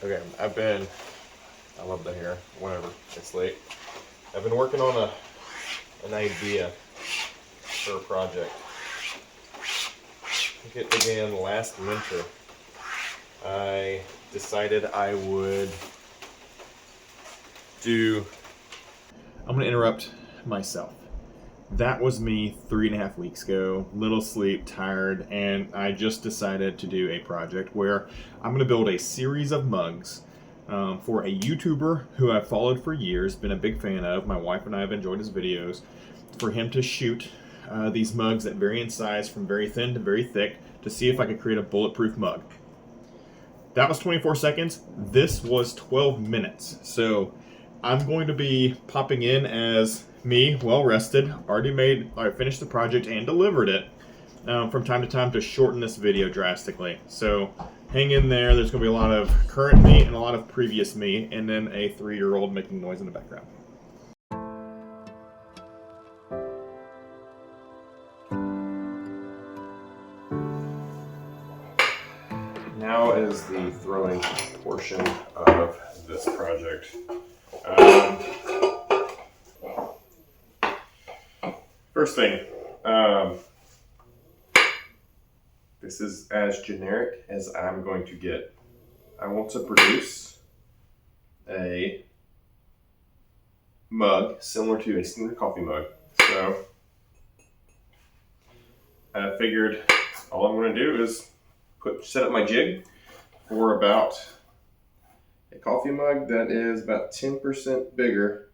Okay, I love the hair, whatever, it's late. I've been working on an idea for a project. I think it began last winter. I decided I'm gonna interrupt myself. That was me 3.5 weeks ago, little sleep, tired, and I just decided to do a project where I'm going to build a series of mugs for a YouTuber who I've followed for years, been a big fan of. My wife and I have enjoyed his videos. For him to shoot these mugs that vary in size from very thin to very thick to see if I could create a bulletproof mug. That was 24 seconds. This was 12 minutes. So I'm going to be popping in as me, well rested, I finished the project and delivered it from time to time to shorten this video drastically. So hang in there. There's going to be a lot of current me and a lot of previous me, and then a 3-year-old making noise in the background. Now is the throwing portion of this project. First thing, this is as generic as I'm going to get. I want to produce a mug similar to a standard coffee mug. So I figured all I'm going to do is set up my jig for about a coffee mug that is about 10% bigger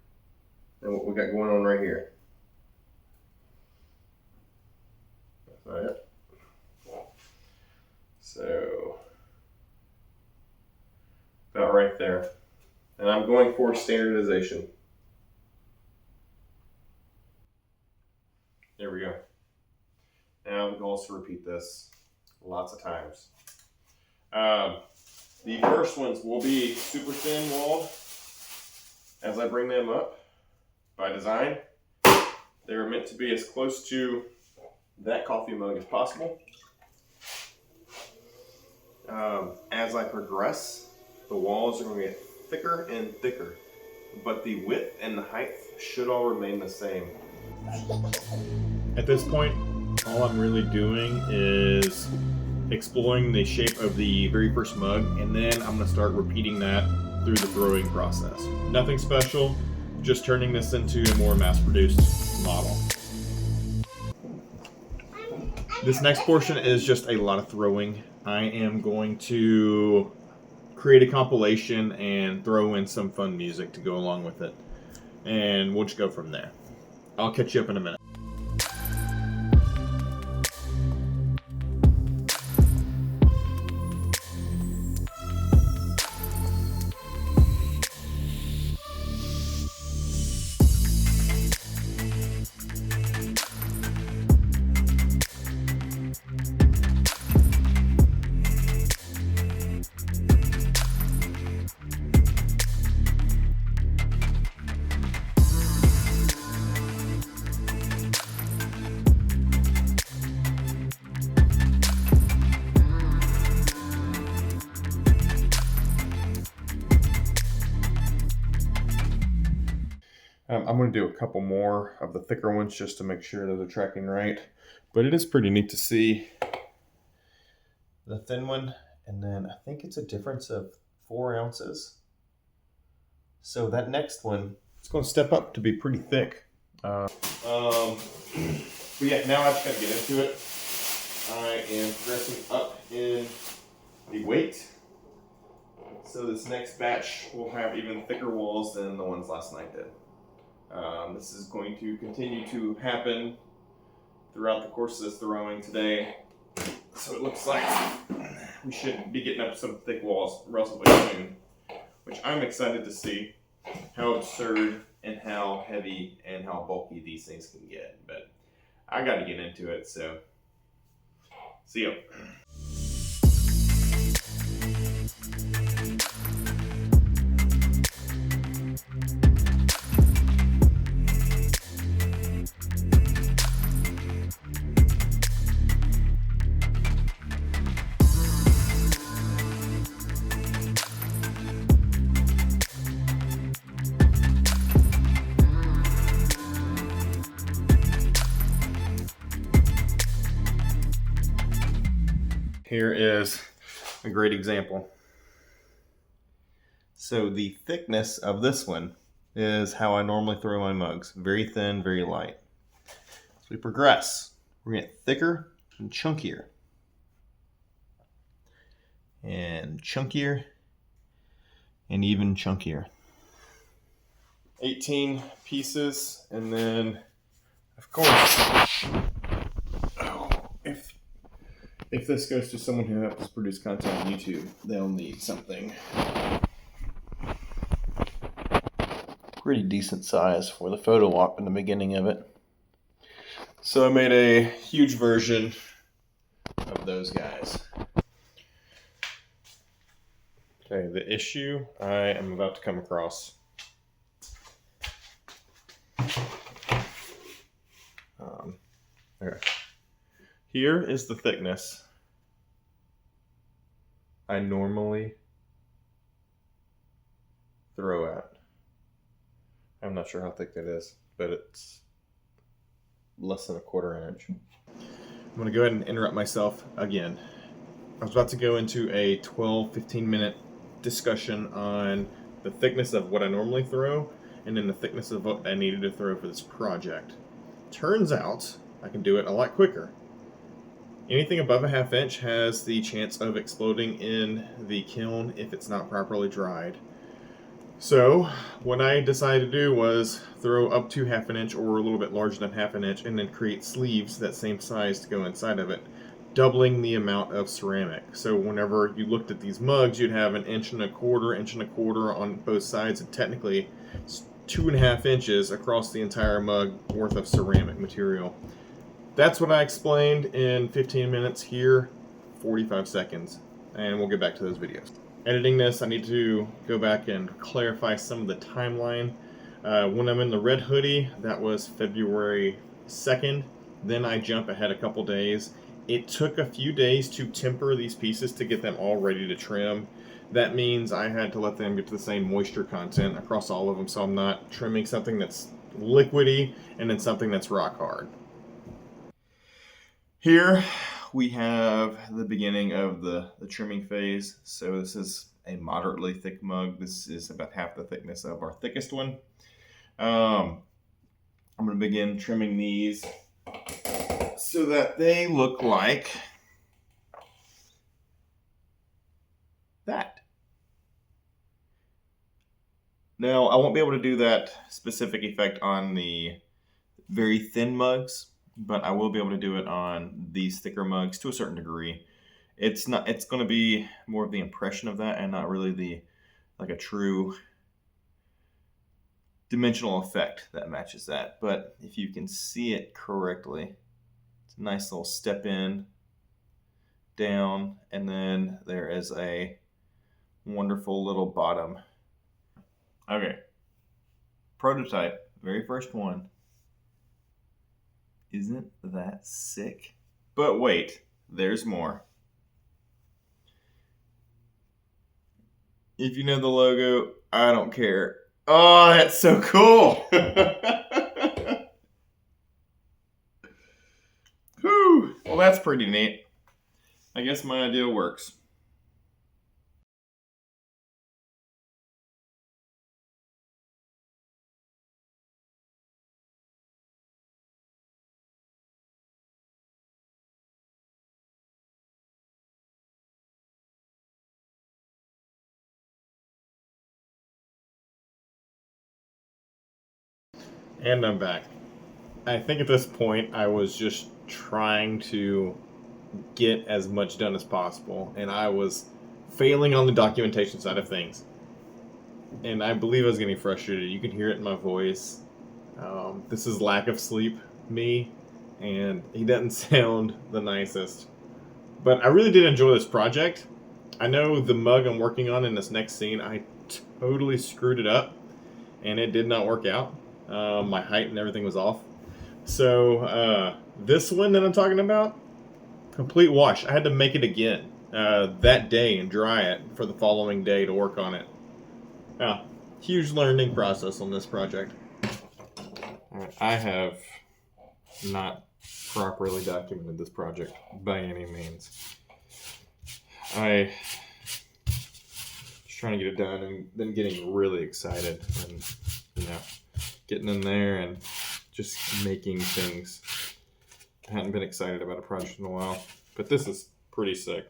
than what we got going on right here. Right. So about right there. And I'm going for standardization. There we go. Now the goal is to repeat this lots of times. The first ones will be super thin walled as I bring them up by design. They're meant to be as close to that coffee mug as possible. As I progress, the walls are going to get thicker and thicker, but the width and the height should all remain the same. At this point, all I'm really doing is exploring the shape of the very first mug, and then I'm going to start repeating that through the throwing process. Nothing special, just turning this into a more mass-produced model. This next portion is just a lot of throwing. I am going to create a compilation and throw in some fun music to go along with it. And we'll just go from there. I'll catch you up in a minute. I'm going to do a couple more of the thicker ones just to make sure those are tracking right. But it is pretty neat to see the thin one, and then I think it's a difference of 4 ounces. So that next one, it's going to step up to be pretty thick. But yeah, now I've got to get into it. I am progressing up in the weight. So this next batch will have even thicker walls than the ones last night did. This is going to continue to happen throughout the course of this throwing today. So it looks like we should be getting up some thick walls relatively soon, which I'm excited to see how absurd and how heavy and how bulky these things can get. But I got to get into it, so see ya. here is a great example. So the thickness of this one is how I normally throw my mugs. Very thin, very light. As we progress, we're going to get thicker and chunkier. And chunkier and even chunkier. 18 pieces, and then of course, if this goes to someone who helps produce content on YouTube, they'll need something pretty decent size for the photo op in the beginning of it. So I made a huge version of those guys. Okay, the issue I am about to come across. Okay. Here is the thickness I normally throw at. I'm not sure how thick that is, but it's less than 1/4 inch. I'm going to go ahead and interrupt myself again. I was about to go into a 12-15 minute discussion on the thickness of what I normally throw and then the thickness of what I needed to throw for this project. Turns out I can do it a lot quicker. Anything above 1/2 inch has the chance of exploding in the kiln if it's not properly dried. So what I decided to do was throw up to 1/2 inch or a little bit larger than 1/2 inch and then create sleeves that same size to go inside of it, doubling the amount of ceramic. So whenever you looked at these mugs, you'd have 1.25 inch on both sides, and technically it's 2.5 inches across the entire mug worth of ceramic material. That's what I explained in 15 minutes here, 45 seconds, and we'll get back to those videos. Editing this, I need to go back and clarify some of the timeline. When I'm in the red hoodie, that was February 2nd. Then I jump ahead a couple days. It took a few days to temper these pieces to get them all ready to trim. That means I had to let them get to the same moisture content across all of them, so I'm not trimming something that's liquidy and then something that's rock hard. Here we have the beginning of the trimming phase. So this is a moderately thick mug. This is about half the thickness of our thickest one. I'm going to begin trimming these so that they look like that. Now, I won't be able to do that specific effect on the very thin mugs, but I will be able to do it on these thicker mugs to a certain degree. It's going to be more of the impression of that and not really like a true dimensional effect that matches that. But if you can see it correctly, it's a nice little step in, down, and then there is a wonderful little bottom. Okay, prototype, very first one. Isn't that sick? But wait, there's more. If you know the logo, I don't care. Oh, that's so cool! Whew. Well, that's pretty neat. I guess my idea works. And I'm back. I think at this point I was just trying to get as much done as possible, and I was failing on the documentation side of things. And I believe I was getting frustrated. You can hear it in my voice. This is lack of sleep, me, and he doesn't sound the nicest. But I really did enjoy this project. I know the mug I'm working on in this next scene, I totally screwed it up, and it did not work out. My height and everything was off. So this one that I'm talking about, complete wash. I had to make it again that day and dry it for the following day to work on it. Huge learning process on this project. I have not properly documented this project by any means. I just trying to get it done and then getting really excited and, you know, getting in there and just making things. I hadn't been excited about a project in a while, but this is pretty sick.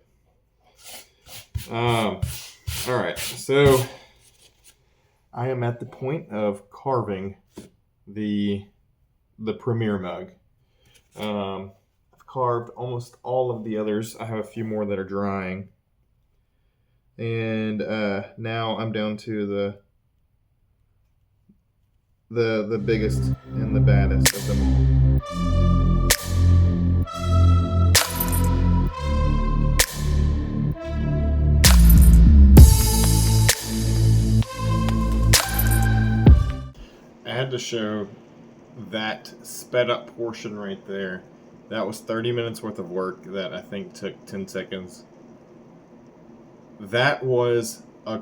All right, so I am at the point of carving the premier mug. I've carved almost all of the others. I have a few more that are drying, and now I'm down to the biggest and the baddest of them all. I had to show that sped up portion right there. That was 30 minutes worth of work that I think took 10 seconds. That was a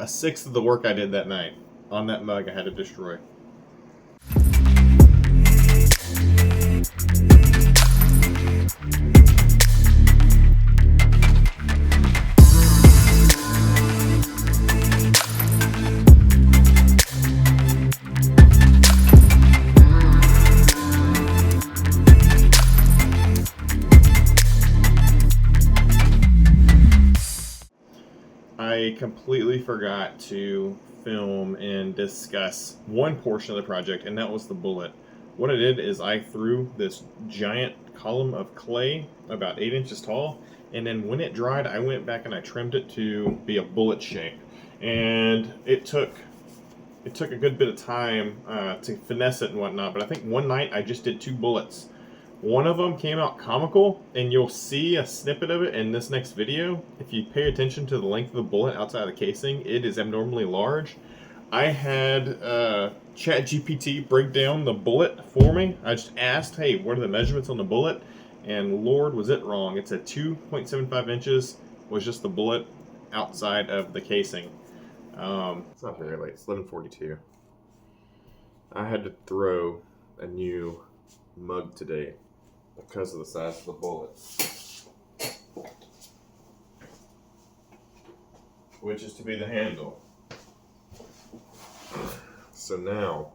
sixth of the work I did that night on that mug I had to destroy. I completely forgot to film and discuss one portion of the project, and that was the bullet. What I did is I threw this giant column of clay about 8 inches tall, and then when it dried, I went back and I trimmed it to be a bullet shape. And it took a good bit of time to finesse it and whatnot, but I think one night I just did 2 bullets. One of them came out comical, and you'll see a snippet of it in this next video. If you pay attention to the length of the bullet outside of the casing, it is abnormally large. I had ChatGPT break down the bullet for me. I just asked, hey, what are the measurements on the bullet? And Lord, was it wrong. It's at 2.75 inches was just the bullet outside of the casing. It's not very late. It's 11:42. I had to throw a new mug today because of the size of the bullet, which is to be the handle. So now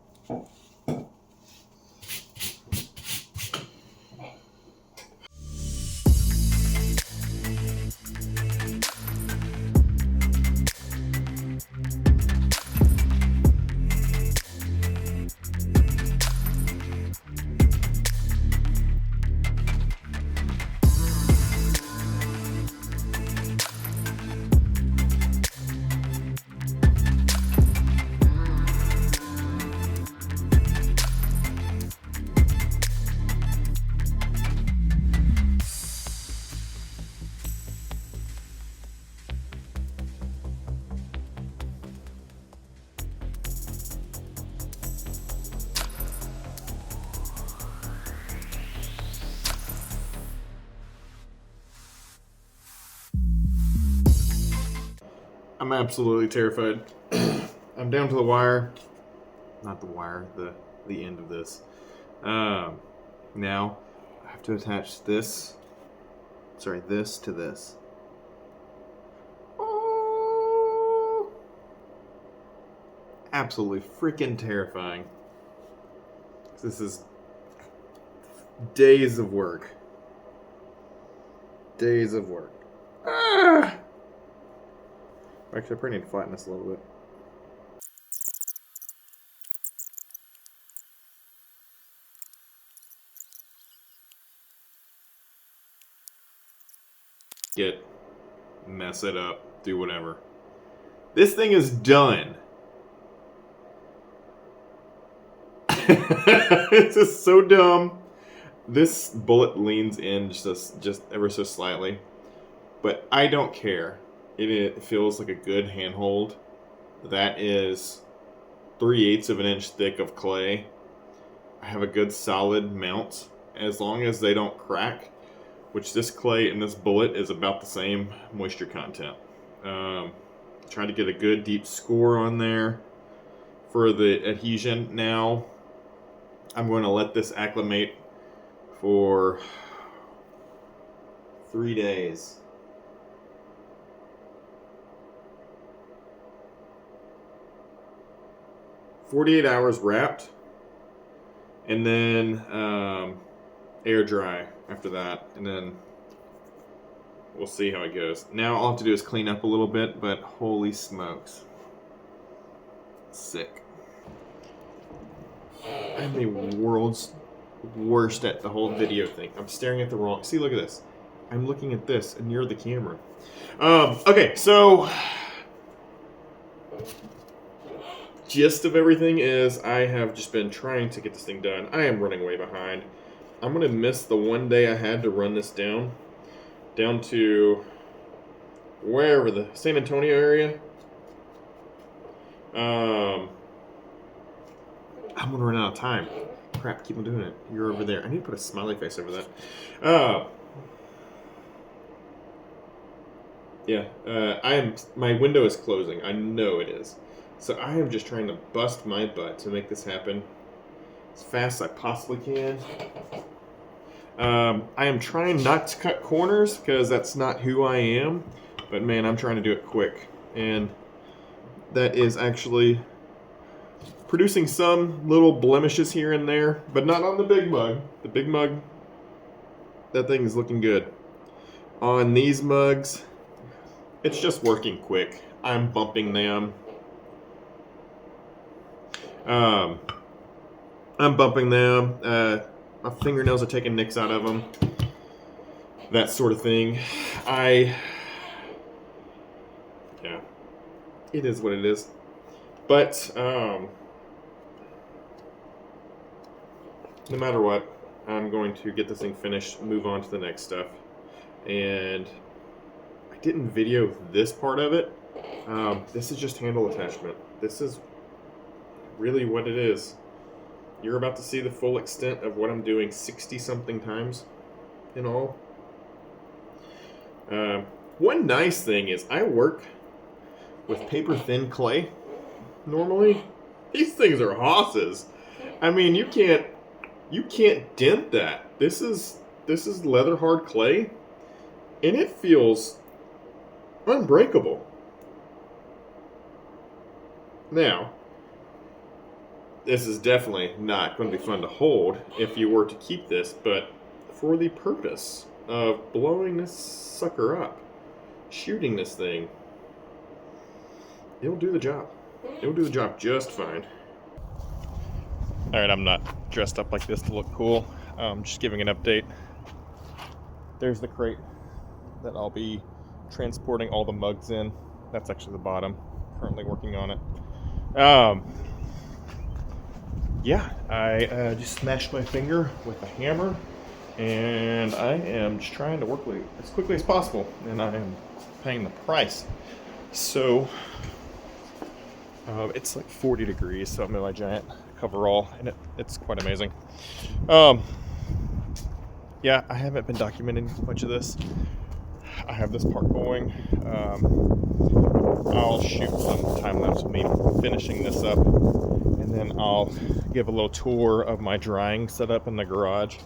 I'm absolutely terrified. I'm down to the wire. Not the wire, the end of this. Now I have to attach this to this. Oh, absolutely freaking terrifying. This is days of work. Days of work. Ah! Actually, I probably need to flatten this a little bit. Mess it up, do whatever. This thing is done. It's just so dumb. This bullet leans in just ever so slightly, but I don't care. It feels like a good handhold. That is 3/8 of an inch thick of clay. I have a good solid mount as long as they don't crack, which this clay and this bullet is about the same moisture content. Try to get a good deep score on there for the adhesion. Now I'm going to let this acclimate for 3 days. 48 hours wrapped, and then air dry after that, and then we'll see how it goes. Now all I have to do is clean up a little bit, but holy smokes. Sick. I'm the world's worst at the whole video thing. I'm staring at the wrong... See, look at this. I'm looking at this, and you're the camera. Okay, so... Gist of everything is I have just been trying to get this thing done. I am running way behind. I'm going to miss the one day I had to run this down to wherever, the San Antonio area. I'm going to run out of time. Crap, keep on doing it. You're over there. I need to put a smiley face over that. Yeah, my window is closing. I know it is. So I am just trying to bust my butt to make this happen as fast as I possibly can. I am trying not to cut corners because that's not who I am. But man, I'm trying to do it quick. And that is actually producing some little blemishes here and there, but not on the big mug. The big mug, that thing is looking good. On these mugs, it's just working quick. I'm bumping them. My fingernails are taking nicks out of them. That sort of thing. Yeah. It is what it is. But, no matter what, I'm going to get this thing finished, move on to the next stuff. And I didn't video this part of it. This is just handle attachment. This is really what it is. You're about to see the full extent of what I'm doing 60-something times in all. One nice thing is I work with paper-thin clay normally. These things are hosses. I mean, you can't dent that. This is leather hard clay, and it feels unbreakable. Now, this is definitely not going to be fun to hold if you were to keep this, but for the purpose of blowing this sucker up, shooting this thing, it'll do the job. It'll do the job just fine. Alright, I'm not dressed up like this to look cool. Just giving an update. There's the crate that I'll be transporting all the mugs in. That's actually the bottom. Currently working on it. Yeah, I just smashed my finger with a hammer, and I am just trying to work as quickly as possible, and I am paying the price. So, it's like 40 degrees, so I'm in my giant coverall, and it's quite amazing. Yeah, I haven't been documenting much of this. I have this part going. I'll shoot some time lapse of me finishing this up, and then I'll give a little tour of my drying setup in the garage,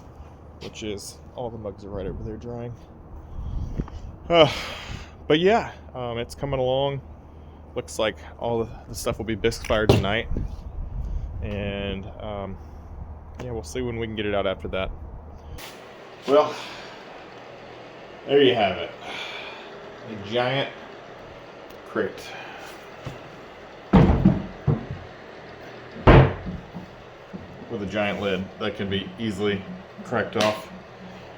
which is all the mugs are right over there drying. But yeah, it's coming along. Looks like all the stuff will be bisque fired tonight, and yeah, we'll see when we can get it out after that. Well, there you have it. A giant crate. With a giant lid that can be easily cracked off.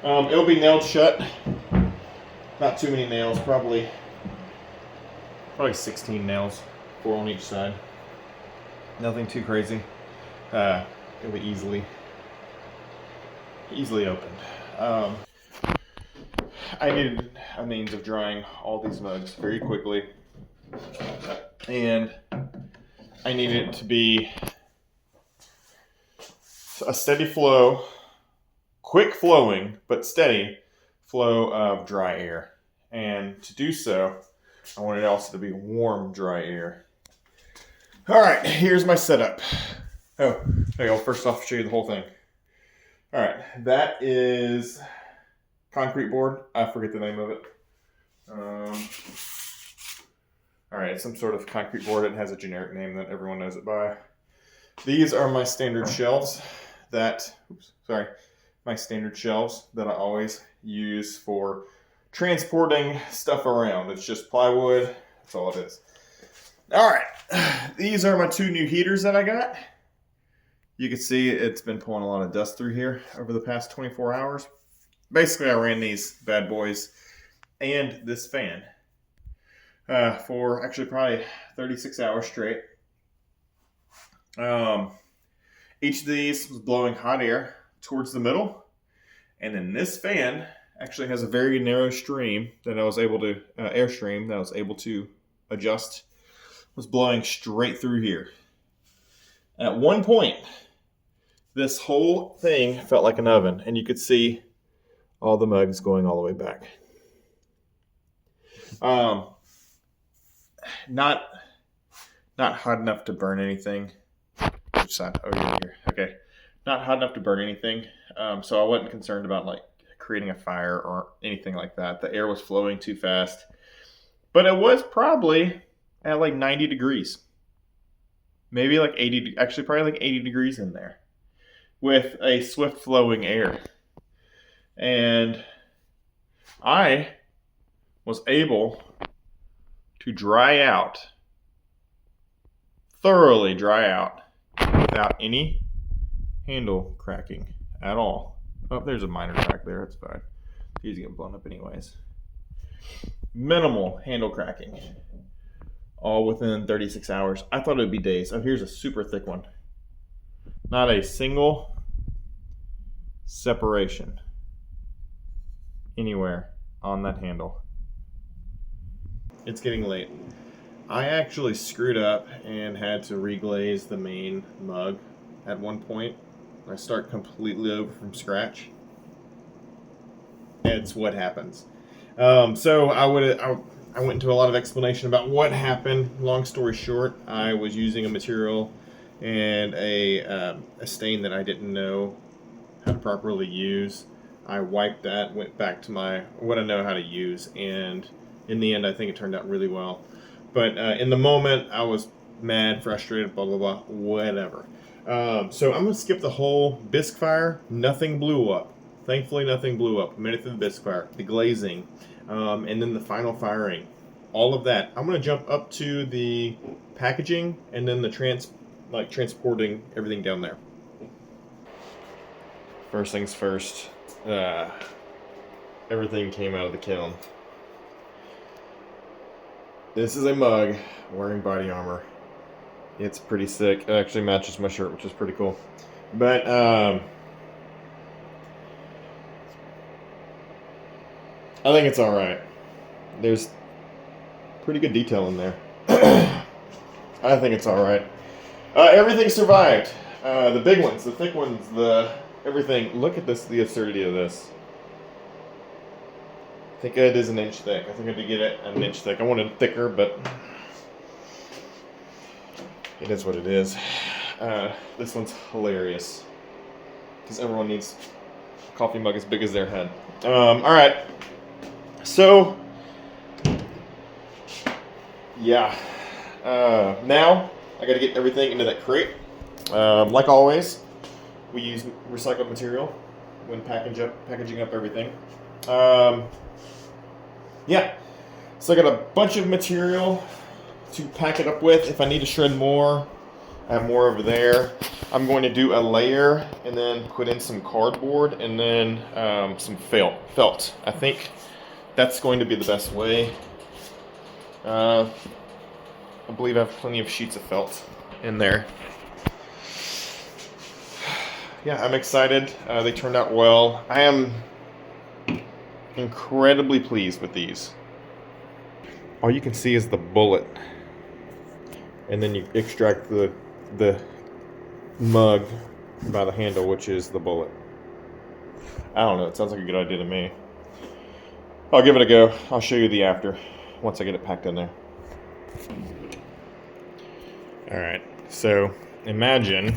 It'll be nailed shut. Not too many nails, probably 16 nails, 4 on each side. Nothing too crazy. It'll be easily opened. I needed a means of drying all these mugs very quickly, and I needed it to be a steady flow, quick flowing, but steady flow of dry air. And to do so, I wanted it also to be warm, dry air. All right, here's my setup. Oh, okay, I'll first off show you the whole thing. All right, that is concrete board. I forget the name of it. All right, it's some sort of concrete board. It has a generic name that everyone knows it by. These are my standard shelves that, my standard shelves that I always use for transporting stuff around. It's just plywood. That's all it is. All right, these are my 2 new heaters that I got. You can see it's been pulling a lot of dust through here over the past 24 hours. Basically, I ran these bad boys and this fan for actually probably 36 hours straight. Each of these was blowing hot air towards the middle, and then this fan actually has a very narrow stream that I was able to airstream that I was able to adjust. Was blowing straight through here. At one point, this whole thing felt like an oven, and you could see all the mugs going all the way back. Not hot enough to burn anything. Which side? Oh, you're here. Okay. Not hot enough to burn anything. So I wasn't concerned about like creating a fire or anything like that. The air was flowing too fast. But it was probably at like 90 degrees. Maybe like 80, actually probably like 80 degrees in there with a swift flowing air. And I was able to thoroughly dry out without any handle cracking at all. Oh, there's a minor crack there, it's fine. These get blown up anyways. Minimal handle cracking. All within 36 hours. I thought it would be days. Oh, here's a super thick one. Not a single separation anywhere on that handle. It's getting late. I actually screwed up and had to reglaze the main mug at one point. I start completely over from scratch. It's what happens. So I went into a lot of explanation about what happened. Long story short, I was using a material and a stain that I didn't know how to properly use. I wiped that, went back to what I know how to use, and in the end, I think it turned out really well. But in the moment, I was mad, frustrated, blah, blah, blah, whatever. So I'm going to skip the whole bisque fire. Nothing blew up. Thankfully, nothing blew up. I made it through the bisque fire, the glazing, and then the final firing. All of that. I'm going to jump up to the packaging and then the transporting everything down there. First things first, everything came out of the kiln. This is a mug wearing body armor. It's pretty sick. It actually matches my shirt, which is pretty cool. But I think it's all right. There's pretty good detail in there. I think it's all right. Everything survived. The big ones, the thick ones, everything. Look at this, the absurdity of this. I think it is an inch thick. I think I did get it an inch thick. I wanted it thicker, but it is what it is. This one's hilarious because everyone needs a coffee mug as big as their head. All right. So, yeah. Now I got to get everything into that crate. Like always, we use recycled material when packaging up everything. Yeah, so I got a bunch of material to pack it up with. If I need to shred more, I have more over there. I'm going to do a layer and then put in some cardboard and then some felt. I think that's going to be the best way. I believe I have plenty of sheets of felt in there. Yeah, I'm excited. They turned out well. I am incredibly pleased with these. All you can see is the bullet, and then you extract the mug by the handle, which is the bullet. I don't know, it sounds like a good idea to me. I'll give it a go. I'll show you the after once I get it packed in there. Alright, so imagine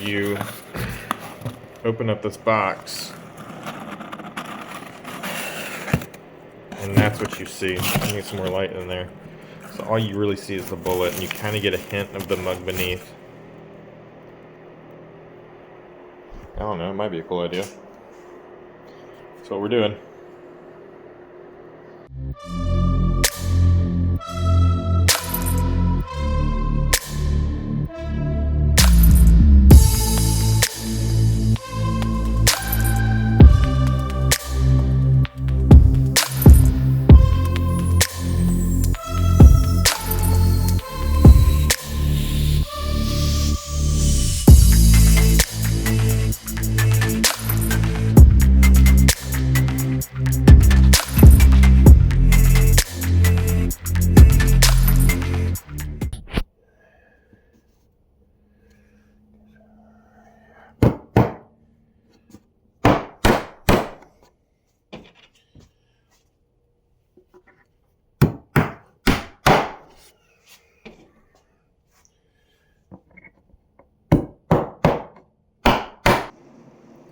you open up this box and that's what you see. I need some more light in there. So all you really see is the bullet, and you kind of get a hint of the mug beneath. I don't know, it might be a cool idea. That's what we're doing.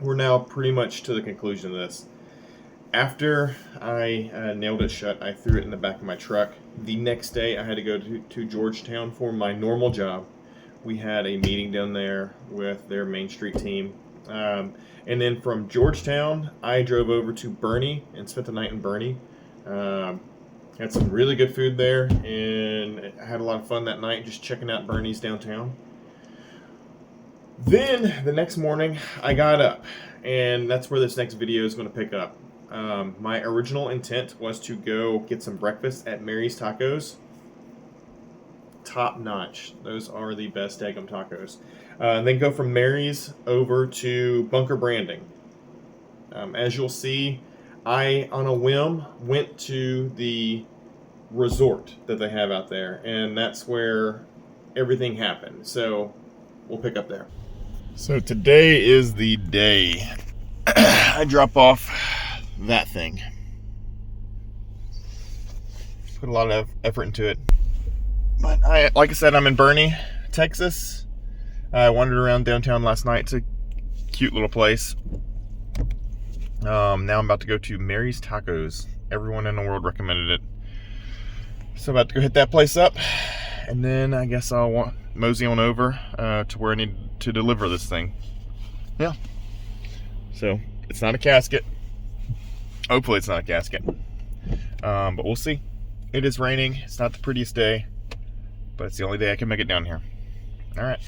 We're now pretty much to the conclusion of this. After I nailed it shut, I threw it in the back of my truck. The next day, I had to go to Georgetown for my normal job. We had a meeting down there with their Main Street team. And then from Georgetown, I drove over to Bernie and spent the night in Bernie. Had some really good food there, and I had a lot of fun that night just checking out Bernie's downtown. Then, the next morning, I got up, and that's where this next video is going to pick up. My original intent was to go get some breakfast at Mary's Tacos. Top notch. Those are the best daggum tacos. Then go from Mary's over to Bunker Branding. As you'll see, I, on a whim, went to the resort that they have out there, and that's where everything happened. So, we'll pick up there. So today is the day I drop off that thing. Put a lot of effort into it. But like I said, I'm in Bernie, Texas. I wandered around downtown last night. It's a cute little place. Now I'm about to go to Mary's Tacos. Everyone in the world recommended it. So I'm about to go hit that place up. And then I guess I'll mosey on over to where I need to deliver this thing. Yeah. So it's not a casket. Hopefully it's not a casket. But we'll see. It is raining. It's not the prettiest day, but it's the only day I can make it down here. All right.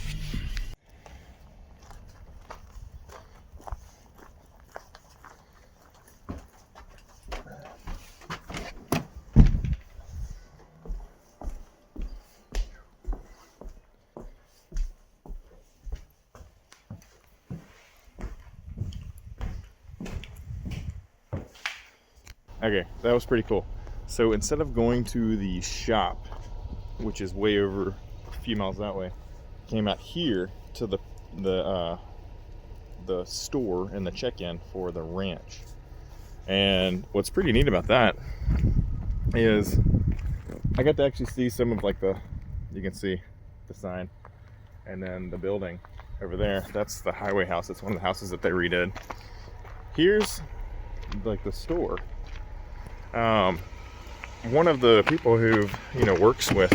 Okay, that was pretty cool. So instead of going to the shop, which is way over a few miles that way, came out here to the store and the check-in for the ranch. And what's pretty neat about that is I got to actually see some of like you can see the sign, and then the building over there. That's the highway house. It's one of the houses that they redid. Here's like the store. One of the people who works with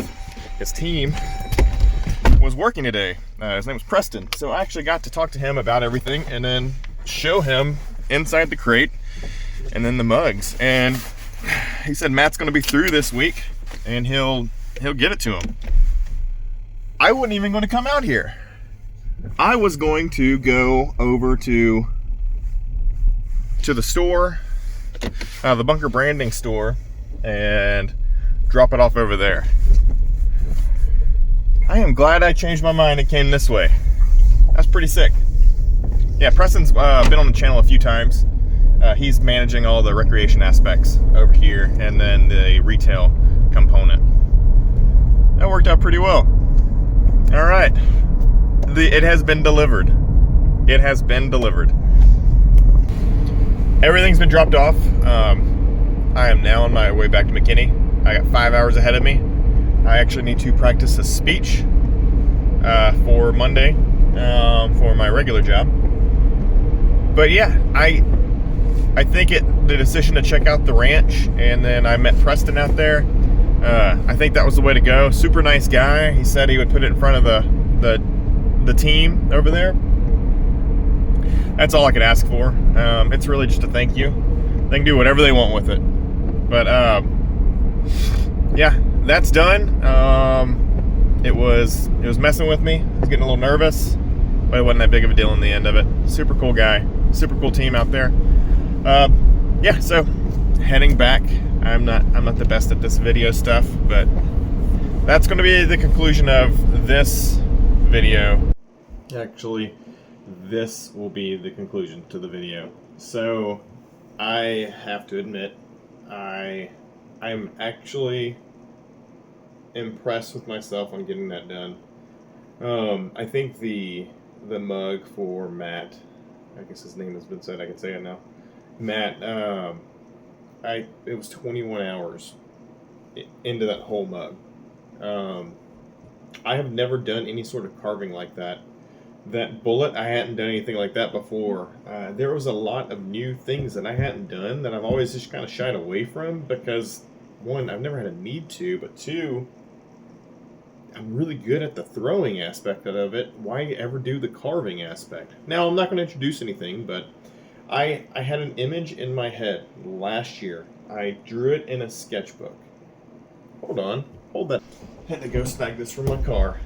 his team was working today. His name was Preston. So I actually got to talk to him about everything and then show him inside the crate and then the mugs. And he said Matt's going to be through this week and he'll get it to him. I wasn't even going to come out here. I was going to go over to the store, the Bunker Branding store, and drop it off over there. I am glad I changed my mind and came this way. That's pretty sick. Yeah, Preston's been on the channel a few times. He's managing all the recreation aspects over here and then the retail component. That worked out pretty well. All right. It has been delivered. It has been delivered. Everything's been dropped off. I am now on my way back to McKinney. I got 5 hours ahead of me. I actually need to practice a speech for Monday for my regular job. But yeah, I think the decision to check out the ranch, and then I met Preston out there. I think that was the way to go. Super nice guy. He said he would put it in front of the team over there. That's all I could ask for. It's really just a thank you. They can do whatever they want with it. But yeah, that's done. It was messing with me. I was getting a little nervous, but it wasn't that big of a deal in the end of it. Super cool guy. Super cool team out there. Yeah, so heading back. I'm not the best at this video stuff, but that's going to be the conclusion of this video. Actually, this will be the conclusion to the video. So I have to admit, I'm actually impressed with myself on getting that done. I think the mug for Matt, I guess his name has been said, I can say it now. Matt, it was 21 hours into that whole mug. I have never done any sort of carving like that. That bullet, I hadn't done anything like that before. There was a lot of new things that I hadn't done that I've always just kind of shied away from because, one, I've never had a need to, but two, I'm really good at the throwing aspect of it. Why ever do the carving aspect? Now, I'm not going to introduce anything, but I had an image in my head last year. I drew it in a sketchbook. Hold on. Hold that. Had to go snag this from my car.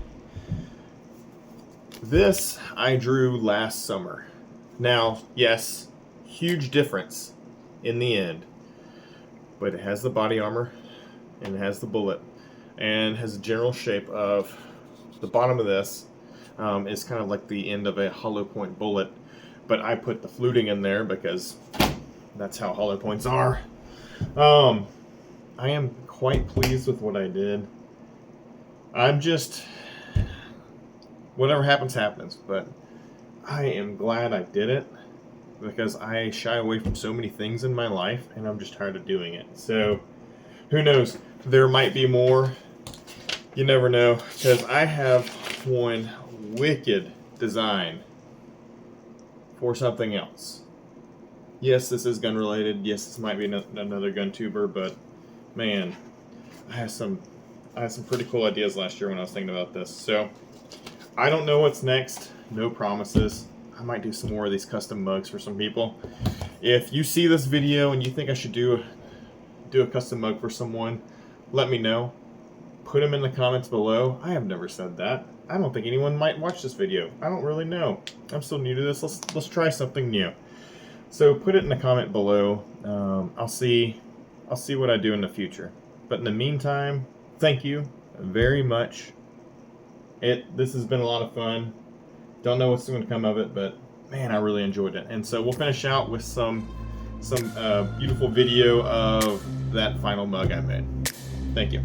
This I drew last summer. Now, yes, huge difference in the end. But it has the body armor, and it has the bullet, and has a general shape of the bottom of this is kind of like the end of a hollow point bullet. But I put the fluting in there because that's how hollow points are. I am quite pleased with what I did. I'm just, whatever happens, happens. But I am glad I did it because I shy away from so many things in my life and I'm just tired of doing it. So who knows? There might be more. You never know, because I have one wicked design for something else. Yes, this is gun related. Yes, this might be another gun tuber, but man, I had some pretty cool ideas last year when I was thinking about this. So I don't know what's next. No promises. I might do some more of these custom mugs for some people. If you see this video and you think I should do a custom mug for someone, let me know. Put them in the comments below. I have never said that. I don't think anyone might watch this video. I don't really know. I'm still new to this. Let's try something new. So put it in the comment below. I'll see what I do in the future. But in the meantime, thank you very much. This has been a lot of fun. Don't know what's going to come of it, but man, I really enjoyed it. And so we'll finish out with some beautiful video of that final mug I made. Thank you.